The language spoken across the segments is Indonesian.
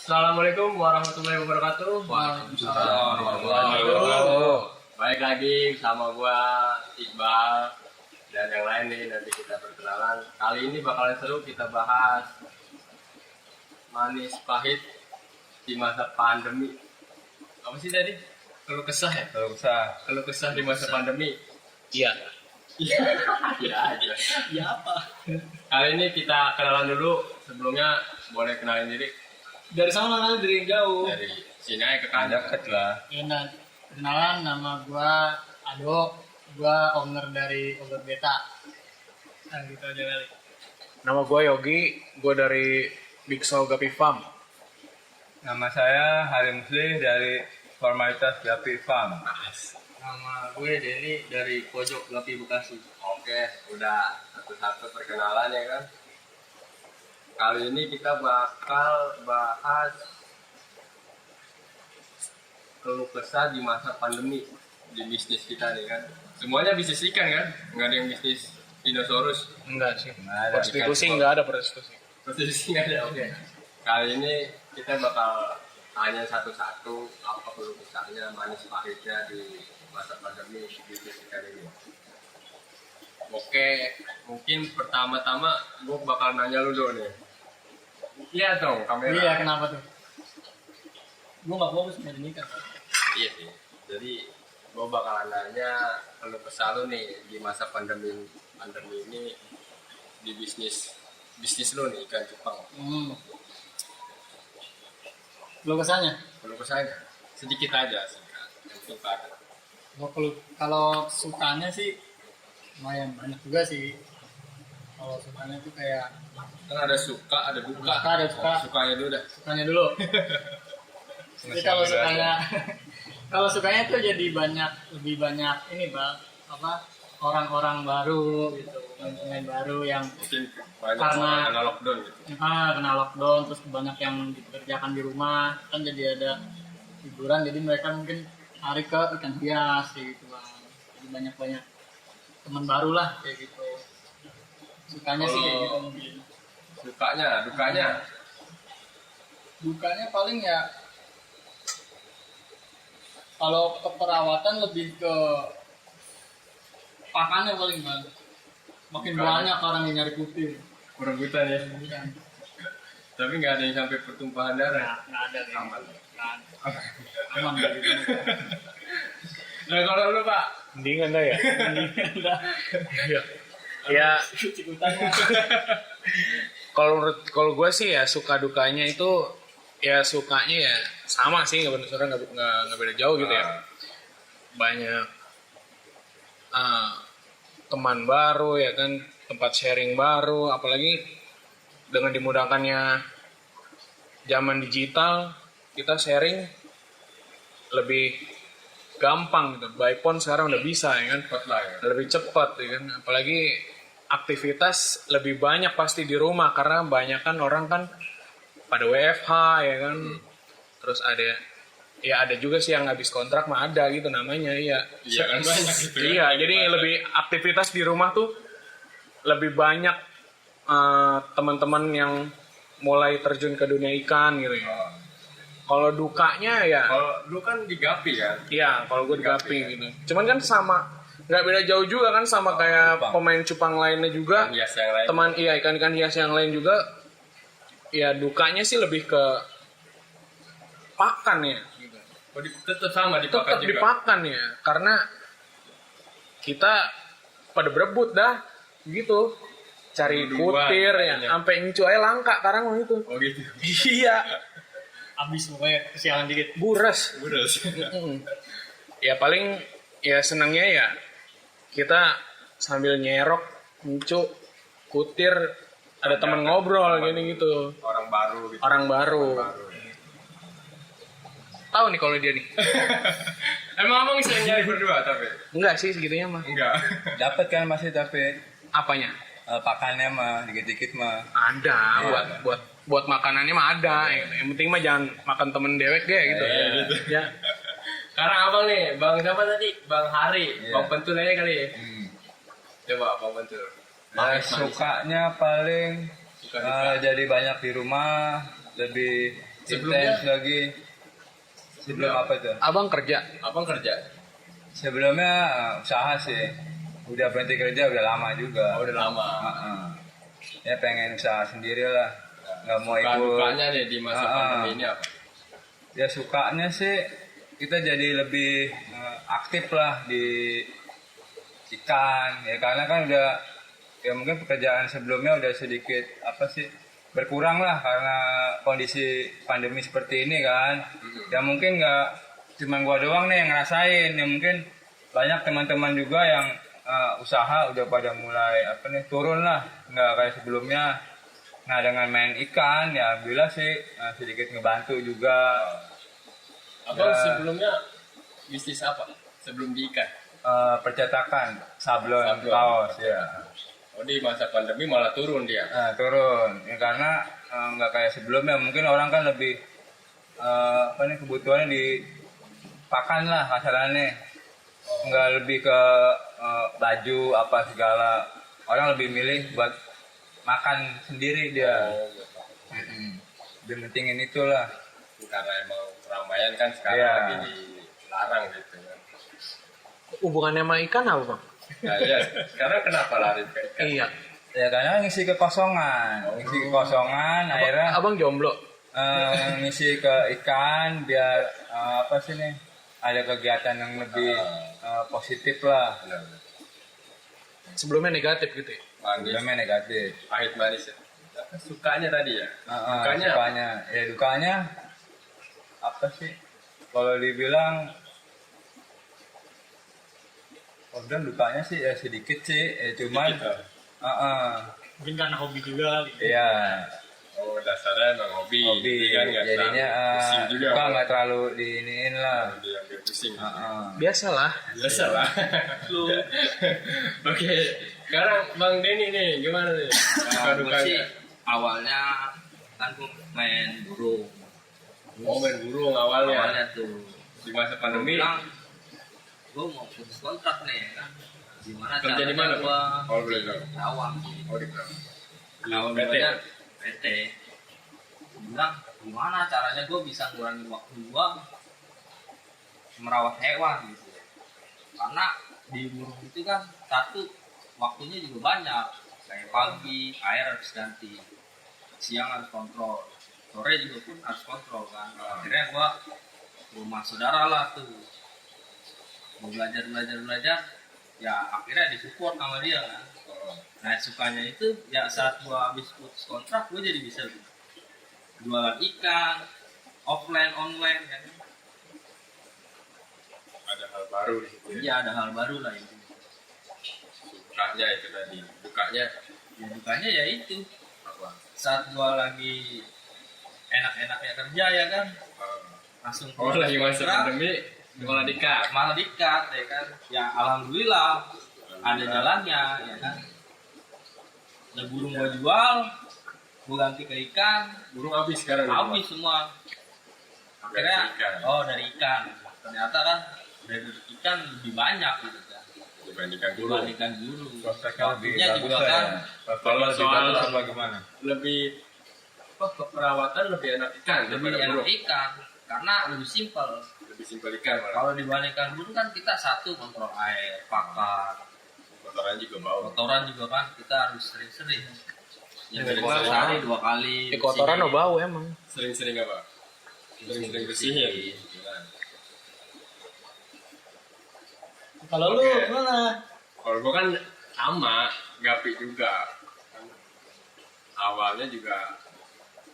Assalamualaikum warahmatullahi wabarakatuh. Waalaikumsalam warahmatullahi wabarakatuh. Baik lagi sama gua Iqbal dan yang lain nih, nanti kita perkenalan. Kali ini bakalan seru, kita bahas manis pahit di masa pandemi. Apa sih tadi? Keluh kesah ya? Keluh kesah di masa pandemi. Iya. Iya. Iya aja. Iya apa? Kali ini kita kenalan dulu. Sebelumnya boleh kenalin diri. Dari sana kali dari jauh. Dari sini aja ke kanan. Deket lah. Ya, kenalan, nama gua Ado, gua owner dari Over Beta. Nah, gitu aja kali. Nama gue Yogi, gue dari Big Soul Gapi Farm. Nama saya Harim Musli dari Formalitas Gapi Farm. Nama gue Deli dari Pojok Gapi Bekasi. Oke, udah satu-satu perkenalan ya kan. Kali ini kita bakal bahas keluh kesah di masa pandemi di bisnis kita nih kan. Semuanya bisnis ikan kan? Nggak ada yang bisnis dinosaurus. Enggak sih. Ada. Prostitusi enggak ada prostitusi. Posisi nggak ada. Oke. Kali ini kita bakal tanya satu-satu apa keluh kesahnya, manis pahitnya di masa pandemi bisnis kita ini. Oke, mungkin pertama-tama gue bakal nanya lu dulu nih. Lihat dong kamera. Iya, kenapa tuh? Gua nggak fokus nyari nikah. Iya sih. Jadi gue bakalan nanya keluh kesah lu nih di masa pandemi ini di bisnis lu nih ikan cupang. Lu kesannya? Keluh kesahnya sedikit aja singkat. Yang suka ada. Kalau sukanya sih lumayan banyak juga sih. Kalau sukanya tuh kayak Kan ada suka, ada duka. Ada suka. Sukanya dulu dah. sukanya dulu. Jadi kalau sukanya tuh jadi lebih banyak ini bang, apa orang-orang baru gitu, pemain baru yang Mungkin banyak Karena- orang kena lockdown gitu. kena lockdown, terus banyak yang dikerjakan di rumah, kan jadi ada hiburan, jadi mereka mungkin lari ke ikan hias kayak gitu bang. Jadi banyak teman baru lah kayak gitu. Sukanya sih kayak gitu mungkin. Sukanya, dukanya. Dukanya paling ya kalau keperawatan lebih ke pakannya paling bang. Makin Dukanya. banyak orang yang nyari putih. Perebutan ya. Bukan. Tapi nggak ada yang sampai pertumpahan darah. Nggak ada deh. Aman. Nggak ada. Aman kayak gitu. Nah kalau lu Pak, Mendingan dah ya. Udah. Ya, Cikutannya. kalau gue sih ya suka dukanya itu ya sukanya ya sama sih, nggak beda jauh gitu ya. Banyak teman baru ya kan, tempat sharing baru, apalagi dengan dimudahkannya zaman digital, kita sharing lebih gampang gitu. By phone sekarang udah bisa ya kan, cepat lah ya. lebih cepat ya kan, apalagi aktivitas lebih banyak pasti di rumah karena banyak kan orang kan pada WFH ya kan. Terus ada juga sih yang habis kontrak mah ada gitu namanya ya. Iya kan banyak gitu kan. Iya, jadi lebih aktivitas di rumah tuh lebih banyak teman-teman yang mulai terjun ke dunia ikan gitu ya. Kalau dukanya ya, Kalau lu kan di Gapi ya. iya kalau gue di Gapi gitu. Cuman kan sama, nggak beda jauh juga kan sama kayak Cupang. pemain cupang lainnya juga. Hias yang lain. Teman ikan-ikan hias yang lain juga. Ya dukanya sih lebih ke pakan ya. Gitu. Oh, tetap sama dipakai Tetap juga. dipakan ya, karena kita pada berebut dah gitu. Cari Duluan, kutir kayaknya. ya, sampai incu aja langka sekarang gitu. Oh gitu. Iya, Abis pokoknya kesialan dikit. buras. Udah. Ya paling ya senangnya ya kita sambil nyerok, incu, kutir, ada teman ngobrol gini gitu. Orang baru gitu. Orang baru. Baru. Tahu nih kalau dia nih. Emang abang sering nyari berdua tapi? Enggak sih segitunya mah. Enggak. Dapat kan masih tapi Apanya? pakannya mah dikit-dikit mah. Ada Iya. buat makanannya mah ada. Yang penting mah jangan makan temen dewek deh gitu. Iya, gitu. Ya. Sekarang abang nih, Bang siapa tadi? Bang Hari. Iya. Bang Pentul aja kali ya? Coba Bang Pentul. Nah, Manis. sukanya paling Suka duka. jadi banyak di rumah, lebih intens lagi. Sebelum apa tuh? Abang kerja. Abang kerja? Sebelumnya usaha sih. Udah berhenti kerja udah lama juga. Oh, udah lama. Heeh. Ya pengen usaha sendiri lah. Nggak mau ikut. Dukanya nih di masa pandemi ini apa? Ya sukanya sih kita jadi lebih aktif lah di ikan. Ya karena kan udah ya mungkin pekerjaan sebelumnya udah sedikit apa sih berkurang lah karena kondisi pandemi seperti ini kan. Ya mungkin nggak cuma gua doang nih yang ngerasain. Ya mungkin banyak teman-teman juga yang usaha udah pada mulai apa nih turun lah, nggak kayak sebelumnya. Nah dengan main ikan ya alhamdulillah sih sedikit ngebantu juga. Abang Ya. sebelumnya bisnis apa? Sebelum di ikan? Percetakan sablon Sablon. kaos ya. Oh, di masa pandemi malah turun dia. Turun ya karena nggak kayak sebelumnya mungkin orang kan lebih apa nih kebutuhannya di pakan lah kasarannya, nggak lebih ke baju apa segala, orang lebih milih buat makan sendiri dia. Lebih pentingin itulah. Karena emang keramaian kan sekarang Iya. lagi dilarang gitu kan. Hubungannya sama ikan apa bang? Nah, iya. Sekarang kenapa lari ke ikan? Iya. Ya karena ngisi kekosongan, akhirnya Abang jomblo. ngisi ke ikan biar apa sih nih ada kegiatan yang lebih positif lah. Benar. Sebelumnya negatif gitu ya. Manis, Sebelumnya negatif. pahit manis ya. Sukanya tadi ya? Dukanya apa? Dukanya ya dukanya apa sih kalau dibilang dan dukanya sih ya sedikit sih cuman Sedikit, Mungkin karena hobi juga kali. iya Oh, dasarnya emang hobi. hobi Jadi kan nggak jadinya terlalu pusing juga. suka nggak terlalu diiniin lah. Diambil pusing. Biasalah. Biasa lah. Oke, sekarang Bang Denny nih, gimana nih? Gue sih Dukanya. awalnya kan gue main burung Oh, main burung awalnya. awalnya tuh Di masa gue pandemi. bilang gue mau putus kontrak nih kan gimana Kerja di mana, gue Bang? Oh, boleh tahu. Rawang Oh, di Kerawang. awal PT. mulanya PT gue bilang gimana caranya gue bisa ngurangin waktu gue merawat hewan gitu karena di burung itu kan satu waktunya juga banyak kayak pagi air harus ganti siang harus kontrol sore juga pun harus kontrol kan akhirnya gua rumah saudara lah tuh mau belajar ya akhirnya disupport sama dia kan nah sukanya itu ya saat gua habis putus kontrak gua jadi bisa jualan ikan offline online kan Ada hal baru di situ ya. iya ada hal baru lah itu Dukanya itu tadi. Dukanya ya dukanya ya itu apa? saat gua lagi enak-enaknya kerja ya kan langsung Oh, putus lagi masa kontrak, pandemi malah dikat. malah dikat ya kan ya alhamdulillah ada jalannya ya kan ada burung gua jual gua ganti ke ikan Burung habis sekarang. habis semua akhirnya Dari ikan. oh dari ikan ternyata kan dari ikan lebih banyak gitu kan Dibandingkan burung. dibandingkan burung Prospeknya lebih waktunya bagus juga lah kan ya. Prospeknya Kalau lebih soal- bagus apa gimana? Lebih apa keperawatan lebih enak ikan lebih daripada enak burung. ikan karena lebih simpel Lebih simpel ikan malah. kalau dibandingkan burung kan kita satu kontrol air pakan Kotoran juga bau. kotoran juga kan kita harus sering-sering ya Sering-sering. minimal sehari 2 kali Kotoran bersihin. oh bau emang. Sering-sering apa? Sering-sering bersihin. Kalau lu Oke. gimana? Kalau gua kan sama, gapi juga. Kan awalnya juga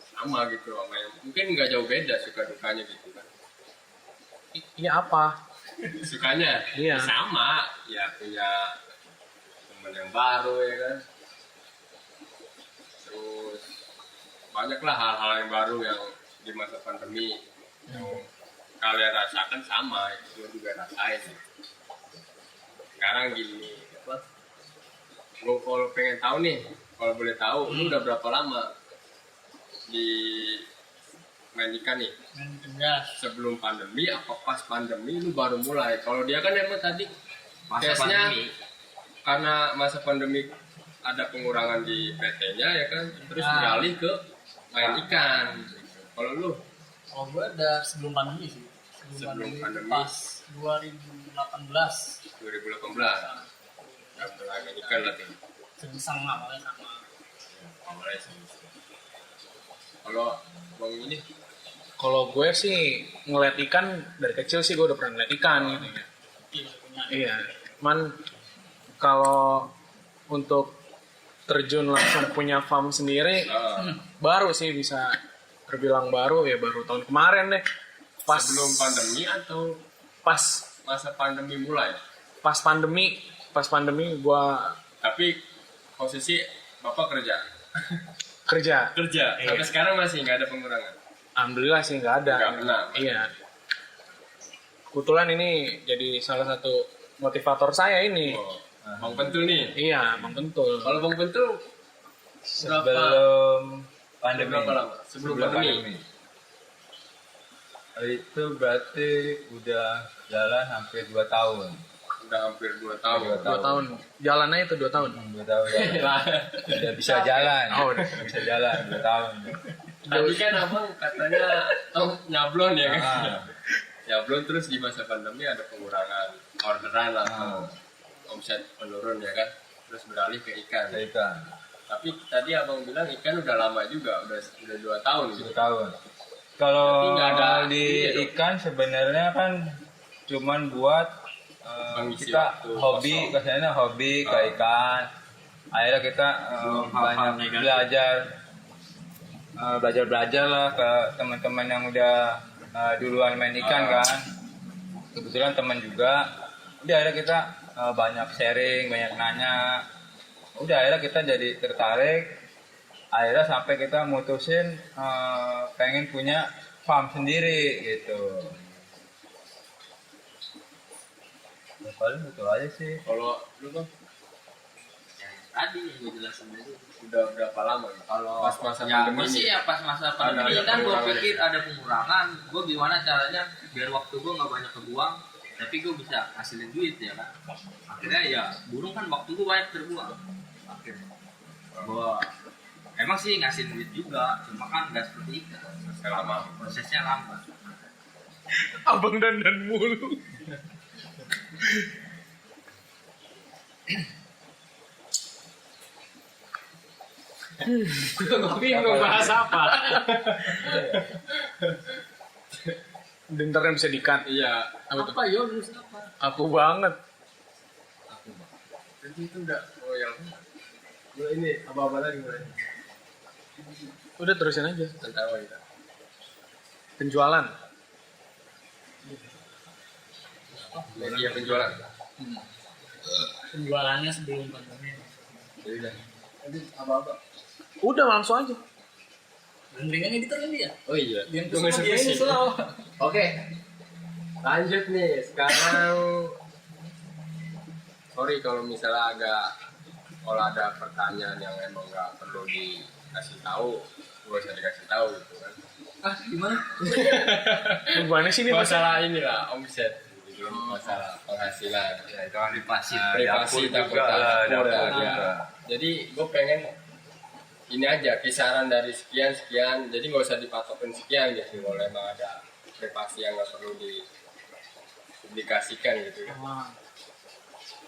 sama gitu sama yang mungkin nggak jauh beda suka dukanya gitu kan. Iya apa? Sukanya Iya. sama, ya punya teman yang baru ya kan. Terus banyaklah hal-hal yang baru yang di masa pandemi yang kalian rasakan sama, itu juga rasain. Sekarang gini, apa? Gue kalau pengen tahu nih, kalau boleh tahu, lu udah berapa lama di main ikan nih? Main tegas. Sebelum pandemi apa pas pandemi lu baru mulai? Kalau dia kan emang tadi masa case-nya pandemi karena masa pandemi ada pengurangan di PT-nya ya kan, terus Ah. beralih ke main ikan. Kalau lu Kalau gue ada sebelum pandemi sih. Sebelum pandemi. Pas 2018. 2018 udah mulai main ikan lah tuh. Sebisang awalnya sama. Awalnya sih. Kalau bang ini Kalau gue sih ngeliat ikan dari kecil sih gue udah pernah ngeliat ikan gitu ya. Iya, punya. Iya, cuman kalau untuk terjun langsung punya farm sendiri baru sih bisa terbilang baru ya, baru tahun kemarin deh. Pas sebelum pandemi atau pas masa pandemi mulai? pas pandemi gua Tapi posisi bapak kerja. kerja. Sampai Iya. sekarang masih nggak ada pengurangan. Alhamdulillah sih nggak ada. Nggak pernah. Iya. Kebetulan ini jadi salah satu motivator saya ini. Oh, Bang Pentul nih. Iya, Bang Pentul. Kalau Bang Pentul Sebelum pandemi. berapa lama? Sebelum pandemi. Itu berarti udah jalan hampir 2 tahun. Udah hampir 2 tahun. 2 tahun. Jalannya itu 2 tahun. 2 tahun ya. Udah bisa jalan. Oh, udah. Bisa jalan 2 tahun. Tadi kan abang katanya nyablon ya kan? Ah. Nyablon terus di masa pandemi ada pengurangan orderan lah, omset menurun ya kan? Terus beralih ke ikan. Ikan. Tapi tadi abang bilang ikan udah lama juga, udah 2 tahun gitu. 2 tahun. Kalau Berarti nggak ada di ini dong. ikan sebenarnya kan cuman buat Mengisi kita waktu hobi, kosong. kesannya hobi ke ikan. Akhirnya kita banyak belajar lah ke teman-teman yang udah duluan main ikan kan. Kebetulan teman juga. Udah akhirnya kita banyak sharing, banyak nanya. Udah akhirnya kita jadi tertarik. Akhirnya sampai kita mutusin pengen punya farm sendiri gitu. Ya, paling itu aja sih. Kalau lu bang, Tadi yang gue jelasin dulu. udah berapa lama? Ya? Kalau Pas masa ya, pandemi gue sih ini? ya pas masa pandemi Ada kan gue pengurangan. pikir ada pengurangan. Gue gimana caranya biar waktu gue nggak banyak kebuang, tapi gue bisa hasilin duit ya kan. Akhirnya ya burung kan waktu gue banyak terbuang. Akhirnya gue emang sih ngasih duit juga, cuma kan nggak seperti ikan. Lama. Prosesnya lambat. Abang dandan mulu. Gue bingung bahas apa. Dentarnya bisa dikat. Iya. Apa yo terus apa? Aku banget. Jadi itu udah royal. Lu ini apa lagi mulai? Udah terusin aja. Tentang apa kita? Penjualan. Media penjualan. Penjualannya sebelum pandemi. Jadi udah. Jadi apa-apa. Udah langsung aja. Gandringan editor kan dia. Oh iya. Yang Tunggu kesel dia skripsi. selalu. Oke. Lanjut nih. Sekarang sorry kalau misalnya kalau ada pertanyaan yang emang nggak perlu dikasih tahu, gak usah dikasih tahu gitu kan. Ah, gimana? Gimana sih ini Masalah inilah omset, masalah penghasilan. Ya itu kan Privasi. Privasi dapur takut juga lah, dapur, dapur ya. juga. Jadi gue pengen ini aja kisaran dari sekian, jadi nggak usah dipatokin sekian gitu. Kalau emang ada privasi yang nggak perlu dipublikasikan gitu. Ah,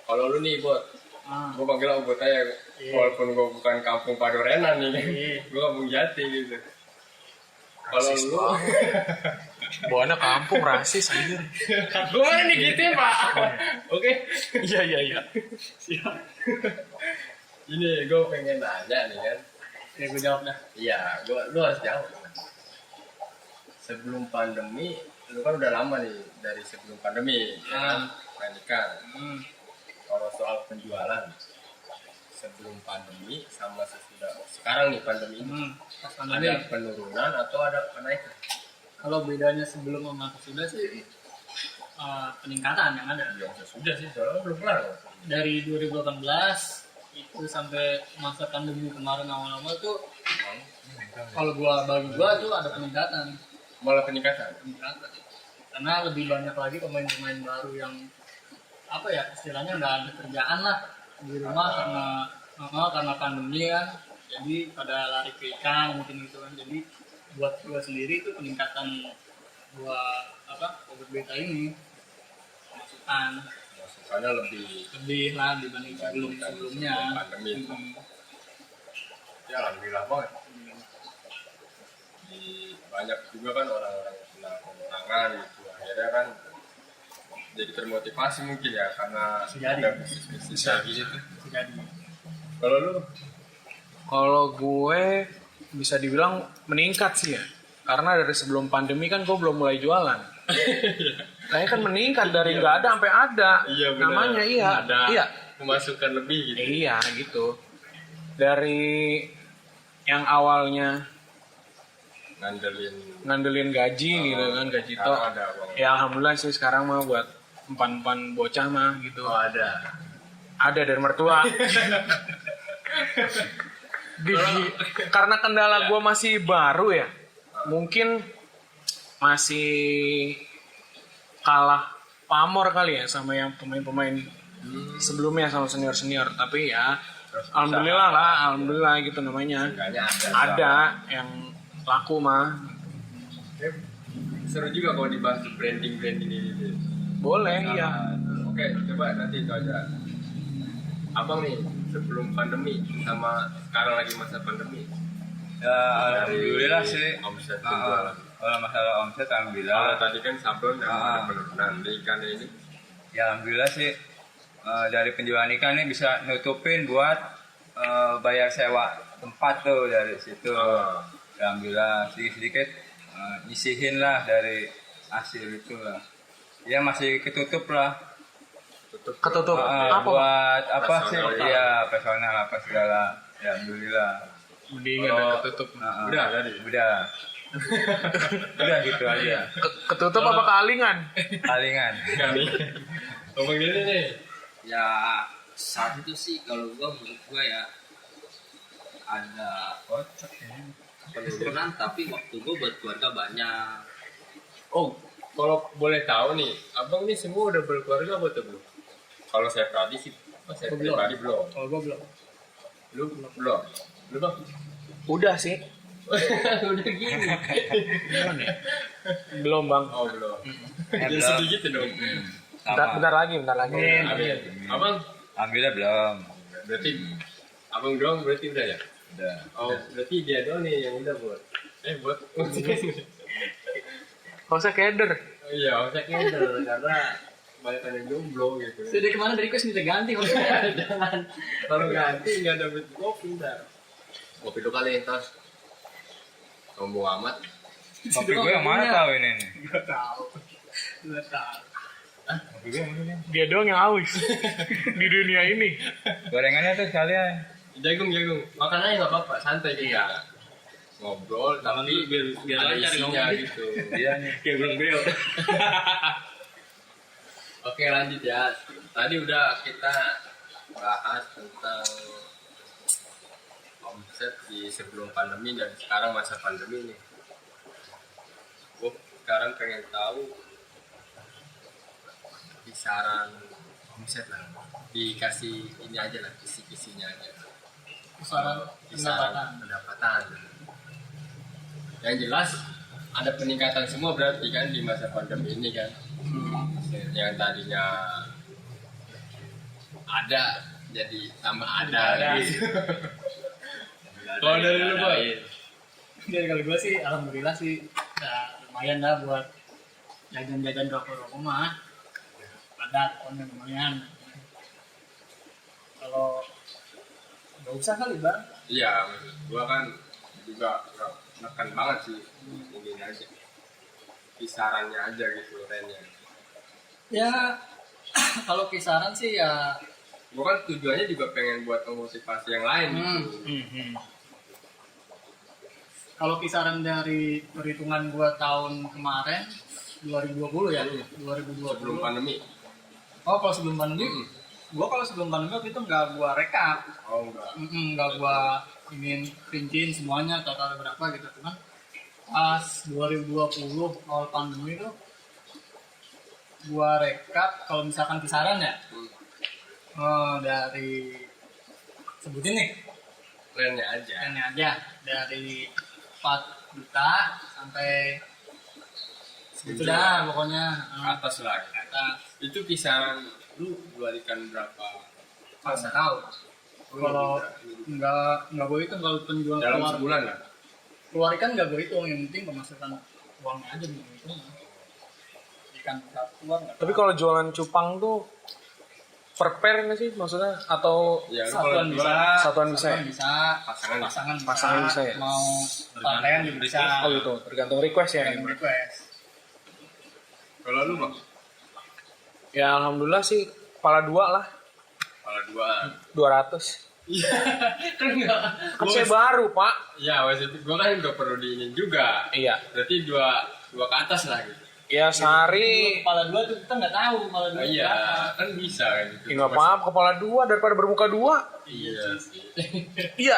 Kalau lu nih buat gue panggil lo buat aja, walaupun gue bukan kampung Padorenan nih, gue kampung Jati gitu. Kalau lu, Bawaannya kampung rasis anjir. gue mana digituin pak? Oke. Iya. Ini gue pengen nanya nih kan. ya gue jawab dah. Iya, lu harus jawab. Sebelum pandemi, lu kan udah lama nih dari sebelum pandemi, ya kan? Main ikan. Kalau soal penjualan, sebelum pandemi sama sesudah sekarang nih pandemi ini, Pas pandemi. ada penurunan atau ada kenaikan? Kalau bedanya sebelum sama sesudah sih peningkatan yang ada. Ya sudah sih, soalnya belum kelar kok. Dari 2018 itu sampai masa pandemi kemarin awal-awal tuh kalau bagi gua tuh ada peningkatan. Malah peningkatan. Karena lebih banyak lagi pemain-pemain baru yang apa ya istilahnya nggak ada kerjaan lah di rumah karena pandemi kan, jadi pada lari ke ikan mungkin gitu kan, jadi buat gua sendiri itu peningkatan gua obat beta ini masukan masukannya lebih lah dibanding sebelumnya. pandemi itu. Ya alhamdulillah banget. Banyak juga kan orang-orang yang kena pengurangan gitu, akhirnya kan jadi termotivasi mungkin ya karena Jadi. ada bisnis-bisnis kayak gitu. Jadi Kalau lu Kalau gue bisa dibilang meningkat sih ya. Karena dari sebelum pandemi kan gue belum mulai jualan. Kayaknya kan meningkat dari nggak ada sampai ada. Iya, benar. Namanya iya. Ada. Iya. pemasukan lebih gitu. Iya gitu. Dari yang awalnya ngandelin gaji gitu kan, gaji sekarang tok. ada uang. Ya alhamdulillah sih sekarang mah buat empan-empan bocah mah gitu. Oh, ada. Ada dari mertua. Karena kendala gue masih baru ya, mungkin masih kalah pamor kali ya sama yang pemain-pemain sebelumnya, sama senior-senior. Tapi ya alhamdulillah gitu namanya. Seenggaknya Ada yang laku mah. Seru juga kalau dibahas branding ini. Boleh iya. Oke, coba nanti itu aja. Abang nih sebelum pandemi sama sekarang lagi masa pandemi. Ya alhamdulillah sih. Omset Ah, penjualan. kalau masalah omset Kalau alhamdulillah. tadi kan sablon dan Ah. ada penurunan di ikan ini. Ya alhamdulillah sih dari penjualan ikan ini bisa nutupin buat bayar sewa tempat tuh dari situ. Ah. Alhamdulillah sedikit-sedikit nyisihin lah dari hasil itu lah. Ya masih ketutup lah. Ketutup apa? Buat apa sih? Personal. Iya personal apa segala. Ya alhamdulillah. Mendingan ada ketutup. Udah tadi. Udah. Udah gitu aja. Ketutup apa kealingan? Palingan. Kami. Ngomong gini nih. Ya saat itu sih kalau menurut gua ya ada penurunan tapi waktu gua buat keluarga banyak. Oh, kalau boleh tahu nih, abang ini semua udah berkeluarga apa tuh belum? Kalau saya saya Belum. pribadi belum. kalau gua belum. Lu belum? Lu bang? Udah sih. Udah gini. Belum bang. Oh belum. Ya, Jadi belum. sedikit dong. Bentar lagi. Amin. Abang Alhamdulillah belum. berarti abang doang berarti udah ya? Udah. Oh berarti dia doang nih yang udah buat. Buat. Gak usah keder. Iya, saya keder karena banyak yang jomblo gitu. So, dari kemana dari request minta ganti Jangan. Kalau ganti nggak dapet kopi ntar. Kopi lu kali tas. Sombong amat. Kopi gue yang mana tahu ini nih? Gak tahu. Kopi gue yang mana nih? Dia doang yang aus di dunia ini. Gorengannya tuh sekalian. Jagung. Makan aja nggak apa-apa, santai kita. Ngobrol tapi biar ada lancar isinya ngomongnya. gitu. Iya nih. Kayak belum beo. Oke lanjut ya. Tadi udah kita bahas tentang omset di sebelum pandemi dan sekarang masa pandemi nih. Gue sekarang pengen tahu kisaran omset lah. Dikasih ini aja lah, kisi-kisinya aja. Kisaran Pendapatan. Yang jelas ada peningkatan semua berarti kan di masa pandemi ini kan. Yang tadinya ada jadi tambah ada gitu. Kalau dari lu boy, Jadi kalau gue sih alhamdulillah sih ya, lumayan lah buat jajan-jajan rokok-rokok mah ada pokoknya lumayan. Kalau nggak usah kali bang. iya maksud gua kan juga menekan banget sih ini aja kisarannya aja gitu rennya. Ya kalau kisaran sih ya Gua kan tujuannya juga pengen buat memotivasi yang lain gitu. kalau kisaran dari perhitungan gua tahun kemarin 2020 ya 2020. Sebelum pandemi. Oh kalau sebelum pandemi, gua kalau sebelum pandemi waktu itu nggak gua rekap, Oh enggak. nggak gua ingin rinciin semuanya total berapa gitu cuman pas 2020 awal pandemi itu gua rekap kalau misalkan kisaran ya dari sebutin nih Rennya aja. trennya aja dari juta sampai segitu dah pokoknya. Atas lah. Atas. Itu kisaran lu jual ikan berapa? Nggak tahu. Kalau nggak gue hitung kalau penjual Dalam keluar, sebulan lah. keluar ikan nggak gue hitung, yang penting pemasukan uangnya aja gue hitung. Ikan keluar nggak. Tapi kalau jualan cupang tuh per pair nggak sih maksudnya, atau Ya lu Satuan kalau bisa. jual satuan bisa ya? Bisa, Pasangan. Pasangan bisa ya? Mau pakaian juga bisa. Oh gitu, tergantung request ya. Yang request. kalau lu bang, Ya alhamdulillah sih kepala 2 lah, kalau dua. 200. Kan enggak. Kan saya baru pak. Ya maksud gua kan udah perlu diinin juga. Iya. Berarti dua ke atas lah gitu. Ya sehari. Kepala 2 tuh kita nggak tahu kepala 2. Oh, iya, kan bisa kan gitu. Ya nggak apa-apa, kepala 2 daripada bermuka 2. Iya sih. Iya.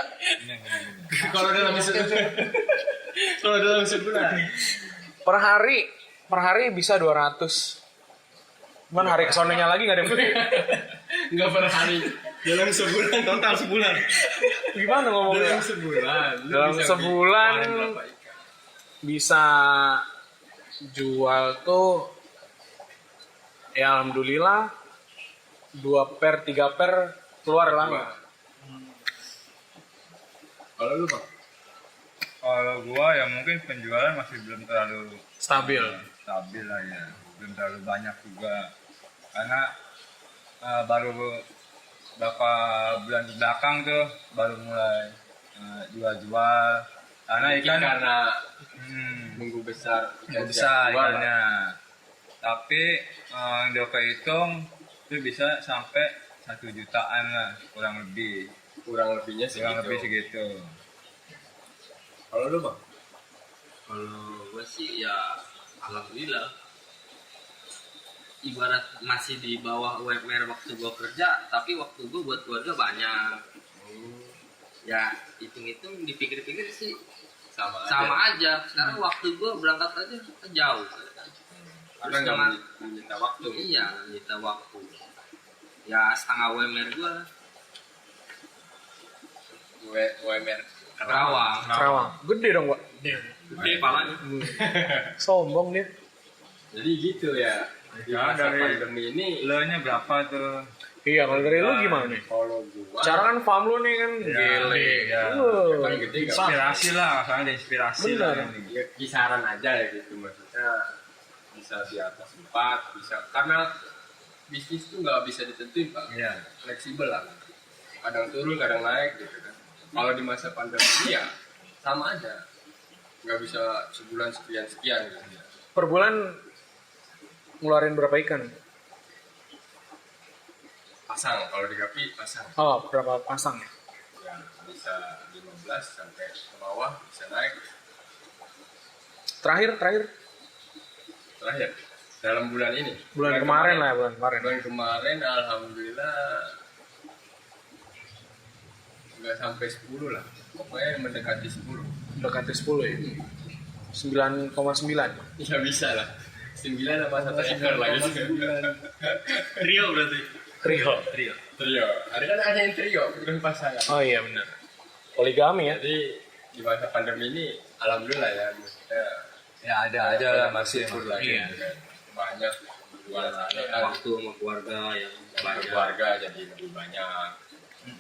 Kalau dalam sebulan, kalau dalam sebulan, Per hari bisa 200. Cuman hari kesonanya lagi nggak ada yang beli. nggak per hari. Dalam sebulan, total sebulan. Gimana ngomongnya? Dalam sebulan. lu Dalam bisa sebulan keluarin berapa ikan? bisa jual tuh ya alhamdulillah 2 per 3 per keluar lah. Dua. Kalau lu bang, Kalau gua ya mungkin penjualan masih belum terlalu Stabil. stabil lah ya, belum terlalu banyak juga karena baru beberapa bulan di belakang tuh baru mulai jual-jual karena mungkin ikan karena hmm, nunggu besar, besar keluar lah. ikannya, tapi yang udah kehitung itu bisa sampai 1 jutaan lah kurang lebih kurang lebihnya segitu. Kalau lu bang, Kalau gue sih ya alhamdulillah. Ibarat masih di bawah UMR waktu gue kerja, tapi waktu gue buat keluarga banyak. Ya hitung-hitung dipikir-pikir sih sama aja. Sekarang waktu gue berangkat aja jauh. karena nggak menyita waktu. Iya, minta waktu. Ya setengah UMR gue UMR Kerawang. Kerawang. Gede dong, Pak. Gede palanya. Sombong dia. Jadi gitu ya. Di Ya, masa dari- pandemi ini, Lo-nya berapa tuh? Iya, kalau dari lu gimana nih? kalau gua Cara kan farm lu nih kan gile. Ya. paling gede nggak Inspirasi lah, soalnya ada inspirasi Bener. lah. ya kisaran aja ya gitu, maksudnya bisa di atas 4, bisa karena bisnis tuh nggak bisa ditentuin pak, Iya. fleksibel lah, kadang turun kadang naik gitu kan. Kalau di masa pandemi ya sama aja, nggak bisa sebulan sekian gitu ya. Per bulan ngeluarin berapa ikan? Pasang, kalau di Gapi pasang Oh, berapa pasang ya? ya bisa 15 sampai ke bawah, bisa naik. Terakhir Terakhir dalam bulan ini, bulan kemarin lah, bulan kemarin. bulan kemarin alhamdulillah nggak sampai 10 lah, pokoknya mendekati 10. Dekati 10 ya. 9,9. Ya bisa lah, 9 apa 1 ekor lagi. Trio berarti. Trio. Trio, ada kan ada yang trio, bukan pasangan. Oh iya benar. Poligami ya. Jadi di masa pandemi ini alhamdulillah ya, maksudnya Ya ada aja lah masih. bersyukur lagi Iya. gitu kan. Banyak jualan kan, Waktu sama keluarga yang banyak. keluarga jadi lebih banyak.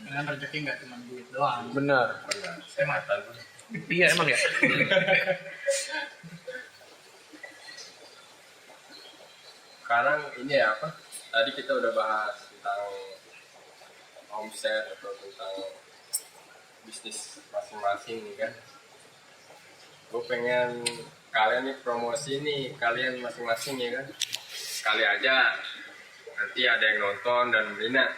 Dengan rezeki nggak cuma duit doang. Benar. Benar, kesehatan. Iya emang ya. Sekarang ini ya apa? Tadi kita udah bahas tentang omset atau tentang bisnis masing-masing nih kan. Gue pengen kalian nih promosi nih kalian masing-masing ya kan. Sekali aja nanti ada yang nonton dan minat.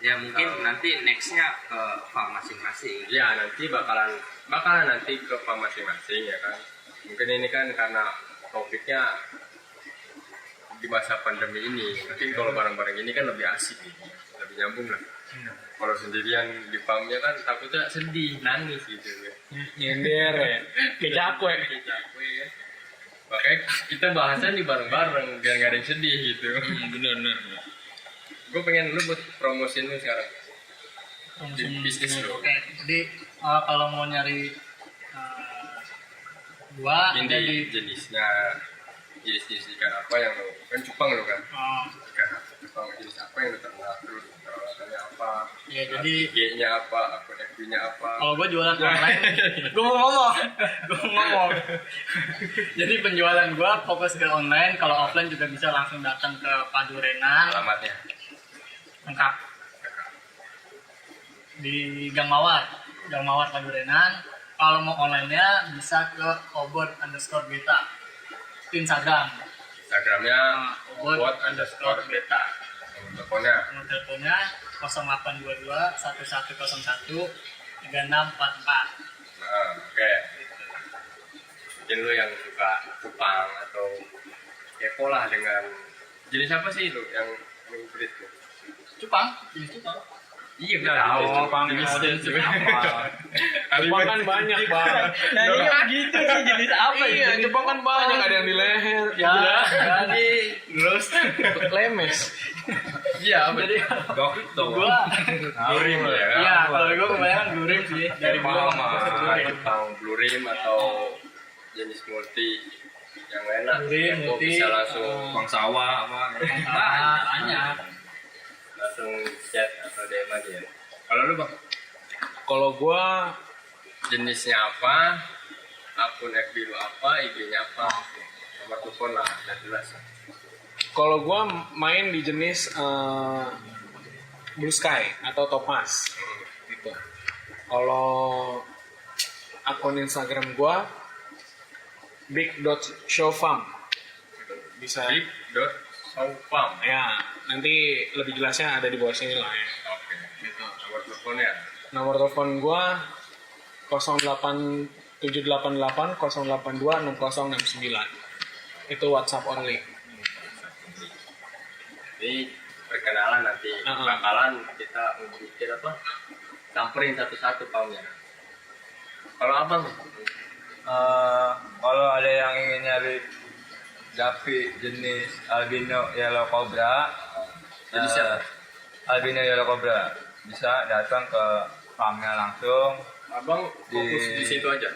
Ya mungkin nanti nextnya ke farm masing-masing. Ya nanti bakalan nanti ke farm masing-masing ya kan. Mungkin ini kan karena topiknya di masa pandemi ini, mungkin kalau bareng-bareng ini kan lebih asik nih, lebih nyambung lah. Kalau sendirian di farmnya kan takutnya sedih, nangis gitu ya. Nyender ya. Kayak cakwe. Kayak cakwe ya. Makanya kita bahasan di bareng-bareng biar nggak ada yang sedih gitu. Benar. Gue pengen lu buat promosiin lu sekarang. Di bisnis lu. Oke, jadi kalau mau nyari Gua Ini ada di jenisnya jenis ikan apa yang lo kan cupang lo kan oh, ikan cupang jenis apa yang lo terkenal terus peralatannya apa ya jadi IG-nya apa akun FB-nya apa kalau gue jualan online, gue mau ngomong. Jadi penjualan gue fokus ke online, kalau offline juga bisa langsung datang ke Padurenan, alamatnya lengkap di Gang Mawar Padurenan. Kalau mau online-nya bisa ke obot_beta di Instagram. Instagramnya obot_beta. teleponnya Nomor teleponnya 0822 1101 3644. nah oke mungkin lo yang suka cupang atau kepo lah dengan jenis apa sih lo yang breed lo Cupang, jenis cupang. iya Ya, jenis cupang jenis yang jenis apa Jepang kan banyak bang. Nanya gitu sih jenis apa Iya, Jepang kan banyak, ada yang di leher, Ya, jadi terus lemes. iya apa jadi Dokter. gua Blurim ya kan? iya kalau gua kebanyakan blurim sih dari Jepang gua masuk blurim. Jepang blurim atau jenis multi yang enak Blurim, Kepo multi, bisa langsung Bang sawah apa? Banyak. langsung chat atau DM aja ya kalau lu bang Kalau gua jenisnya apa akun FB lu apa IG-nya apa nomor telepon lah udah jelas Kalau gua main di jenis Blue Sky atau Topaz gitu. Kalau akun Instagram gua big.showfarm bisa big.showfarm ya, nanti lebih jelasnya ada di bawah sini lah ya. oke Gitu. nomor teleponnya Nomor telepon gua 08788 082 6069. Itu WhatsApp only. ini perkenalan nanti bakalan kita bikin apa samperin satu-satu pamnya kalau abang Kalau ada yang ingin nyari gapi jenis albino yellow cobra, Jadi siapa? albino yellow cobra bisa datang ke farmnya langsung. abang fokus Di- di situ aja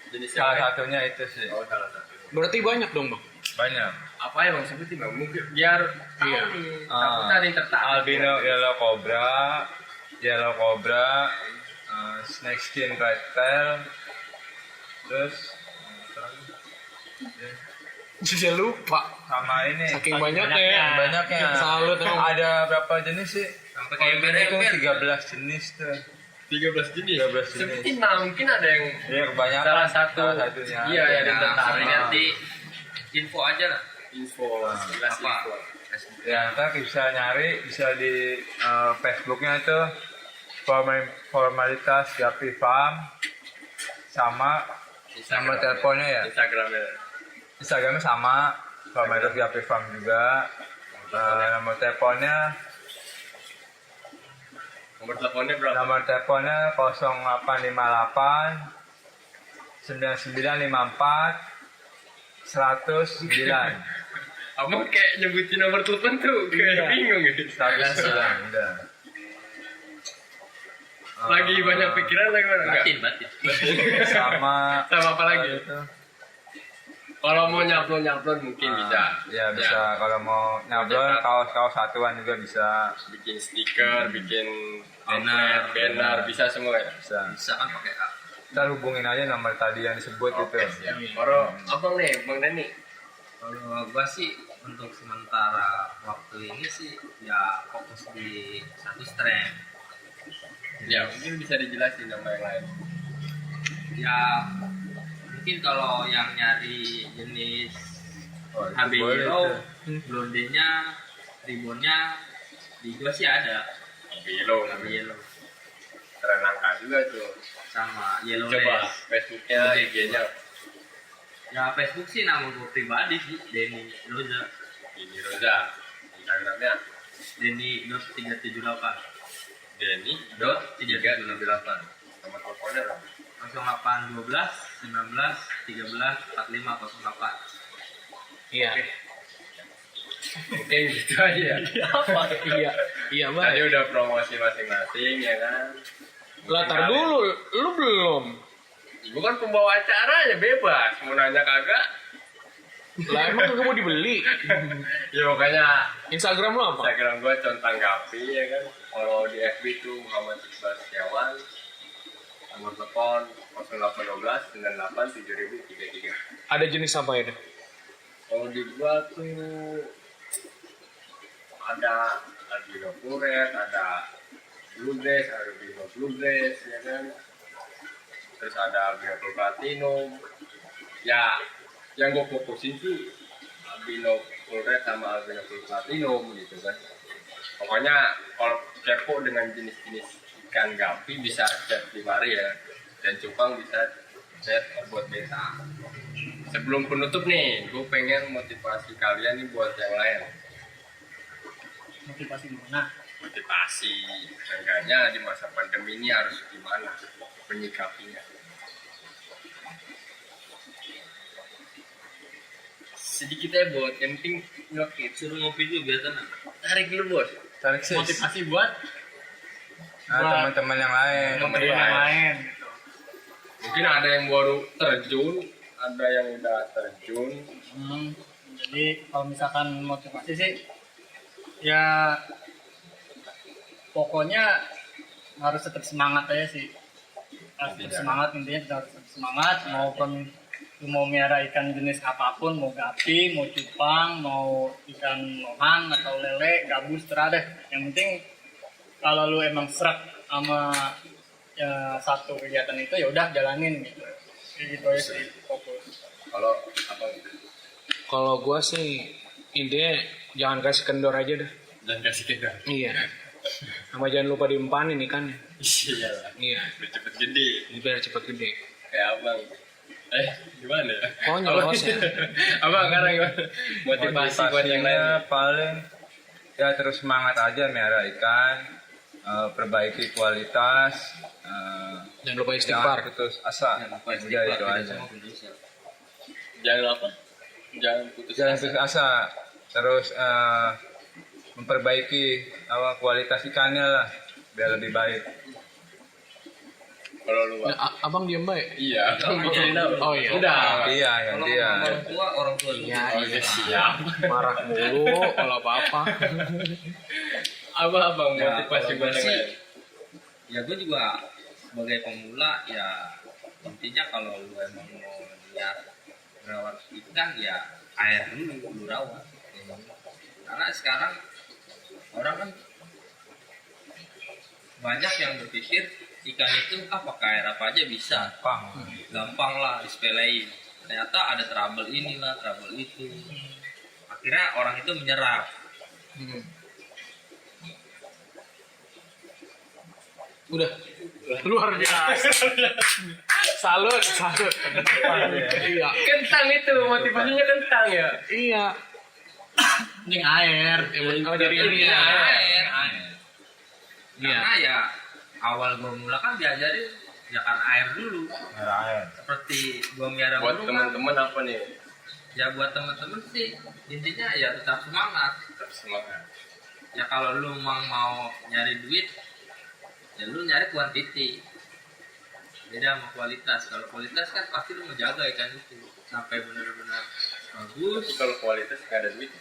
jenis Salah yang satunya itu sih oh salah satu Berarti banyak dong, Bang. banyak. apa ya bang sebutin bang mungkin biar Iya. takut ada yang tertarik Albino yellow cobra, snake skin red tail, terus Saya lupa. sama ini Saking banyaknya. banyaknya. banyaknya. Salut emang. Ada berapa jenis sih? Sampai kayak Albino itu ember-ember. 13 jenis tuh. 13 jenis 13 jenis. sebutin lah mungkin ada yang Iya kebanyakan. salah satunya iya ya yang Nah, tertarik nanti info aja lah. info jelas Apa? info Ya ntar bisa nyari bisa di Facebooknya itu formalitas Gapi Farm sama nomor teleponnya ya. Instagramnya Instagramnya sama formalitas Gapi Farm juga. Nomor teleponnya berapa nomor teleponnya 0858 9954 109. abang kayak nyebutin nomor telepon tuh kayak bingung gitu 109 udah. lagi banyak pikiran lagi mana enggak Batin. Sama sama apa lagi itu. kalau mau nyaplon mungkin bisa Ya bisa kalau mau nyablon kaos-kaos satuan juga bisa. bikin stiker bikin Banner. banner bisa semua ya Bisa. Bisa kan pakai A. Ntar hubungin aja nomor tadi yang disebut oke itu. siap kalau abang nih bang Dani Kalau gua sih untuk sementara waktu ini sih ya fokus di satu strain. ya mungkin bisa dijelasin sama yang lain Ya mungkin kalau yang nyari jenis Oh, itu HB boleh Yellow, tuh. blondenya, ribbonnya di gua sih ada. Bilo HB Yellow keren langka juga tuh sama Yellow coba Lace. Facebooknya IG-nya Ya Facebook sih nama gua pribadi sih Denny Roza. ini Roza Instagramnya Denny.378 Denny 378 nomor teleponnya berapa 0812 19 13 45 08. Iya. oke gitu aja ya Iya, tadi Bang. udah promosi masing-masing ya kan Lah, tar dulu, lu belum. Gue kan pembawa acaranya bebas, mau nanya kagak. Lah emang kagak mau dibeli? Ya makanya Instagram lo apa? Instagram gue Contang Gapi ya kan. Kalau di FB tuh Muhammad Iqbal Setiawan. Nomor telepon 0812 98 7033. Ada jenis apa ya? Kalau di gua tuh ada albino puret, ada blue dress, ada albino blue dress, ya kan. Terus ada albino platinum. Ya, yang gua fokusin sih albino puret sama albino platinum gitu kan. Pokoknya kalau kepo dengan jenis-jenis ikan gapi bisa chat di mari ya, dan cupang bisa chat buat beta. Sebelum penutup nih, gue pengen motivasi kalian nih buat yang lain. Motivasi gimana? Motivasi, seenggaknya di masa pandemi ini harus gimana menyikapinya. Sedikit ya bos, yang penting nyokit. Suruh ngopi dulu biar tenang. Tarik dulu bos. Tarik sis. Motivasi buat Teman-teman yang lain. teman-teman yang lain gitu. Mungkin ada yang baru terjun, ada yang udah terjun. Jadi kalau misalkan motivasi sih ya pokoknya harus tetap semangat aja sih. Harus tetap semangat, intinya harus tetap semangat. Maupun lu mau miara ikan jenis apapun, mau gapi, mau cupang, mau ikan lohang atau lele, gabus, terada deh. Yang penting kalau lu emang serak sama ya, satu kegiatan itu ya udah jalanin gitu. Kayak gitu aja sih, fokus. Kalau apa? Kalau gua sih intinya jangan kasih kendor aja dah. Dan kasih kita. Iya. Sama jangan lupa diempanin ikannya. Iya lah. Iya. Biar cepet gede. Biar cepet gede. Kayak abang. Gimana ya? Konyol bos ya. Abang sekarang gimana? Motivasi buat yang lain. Motivasinya paling ya terus semangat aja miara ikan, perbaiki kualitas, Jangan lupa istighfar. jangan putus asa. Udah itu aja. Jangan apa? Jangan putus Jangan asa. putus asa. Terus memperbaiki kualitas ikannya lah biar lebih baik. Kalau lu Ya, abang diem baik. iya, kamu mikirin apa? Oh iya. Udah. Iya, Kalau gantian. orang tua dulu. Iya, Oke, siap. Marah mulu kalau apa-apa. Apa abang Ya, motivasi kalau buat gua yang sih, lain? ya gue juga sebagai pemula ya intinya kalau lu emang mau lihat merawat ikan ya air dulu lu rawat. Karena sekarang orang kan banyak yang berpikir ikan itu pakai air apa aja bisa, gampang lah disepelein. Ternyata ada trouble inilah, trouble itu. Akhirnya orang itu menyerah. Udah. Luar biasa. Salut. Iya. Kentang itu motivasinya kentang ya. Iya. Mending air. Oh dari ini ya. Air. Iya. Karena ya awal gue mulai kan diajarin ya kan air dulu. Miara air. Seperti gue miara Buat burung kan, teman-teman apa nih? ya buat temen-temen sih intinya ya tetap semangat. Tetap semangat. Ya kalau lu mau nyari duit ya lu nyari kuantiti, beda sama kualitas. Kalau kualitas kan pasti lu menjaga ikan itu sampai benar-benar bagus. Tapi kalau kualitas nggak ada duit,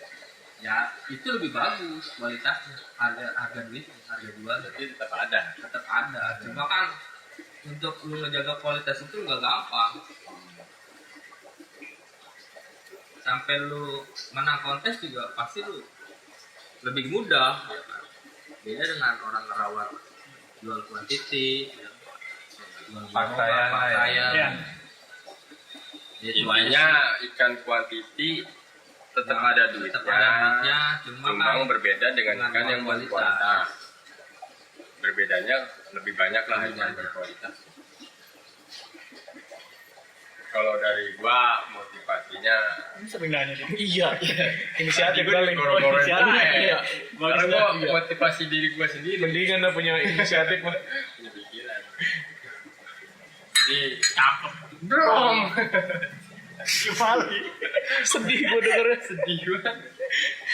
Ya itu lebih bagus kualitasnya, harga duit, harga jual tapi tetap ada. tetap ada. Cuma kan untuk lu ngejaga kualitas itu nggak gampang. Sampai lu menang kontes juga pasti lu lebih mudah, ya kan? Beda dengan orang ngerawat jual kuantiti, ya. Jual Pakaian, pakaian. Ya. Itu Intinya aja ikan kuantiti tetap Nah, ada sih. duitnya. Tetap ada duitnya, cuma Cuma kan berbeda dengan dengan ikan yang kualitas. berkualitas. Berbedanya lebih banyak lah Lebih ikan banyak. berkualitas. Kalau dari gua motivasinya Ini sering nanya deh. Iya. Inisiatif gua kali. gorong-gorong Inisiatif. gua, Iya. karena gua Iya. motivasi diri gua sendiri Mendingan dah punya inisiatif mah. punya pikiran. Jadi Cakep. belum Gimana? Sedih gue dengernya. sedih gua.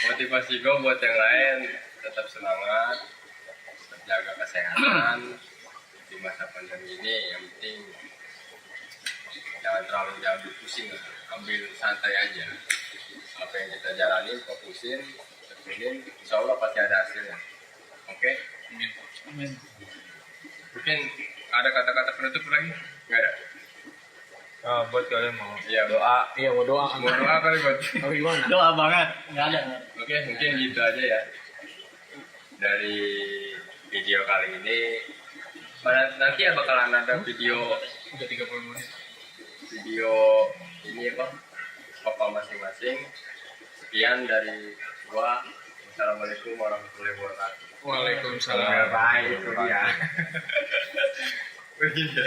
Motivasi gua buat yang lain tetap semangat, tetap jaga kesehatan di masa pandemi ini. Yang penting jangan terlalu diambil pusing lah, ambil santai aja. Apa yang kita jalani, fokusin, tekunin, insya Allah pasti ada hasilnya. Oke? Amin. Mungkin ada kata-kata penutup lagi? Nggak ada? Buat kalian mau Iya, doa. Iya mau doa. Mau doa kali buat. Oh gimana? Doa banget, nggak ada. Oke, mungkin gitu aja ya. Dari video kali ini, nanti ya bakalan ada video Udah 30 menit. video ini apa? Papa masing-masing. Sekian dari gua. Assalamualaikum warahmatullahi wabarakatuh. Waalaikumsalam. Bye, itu dia. Begini.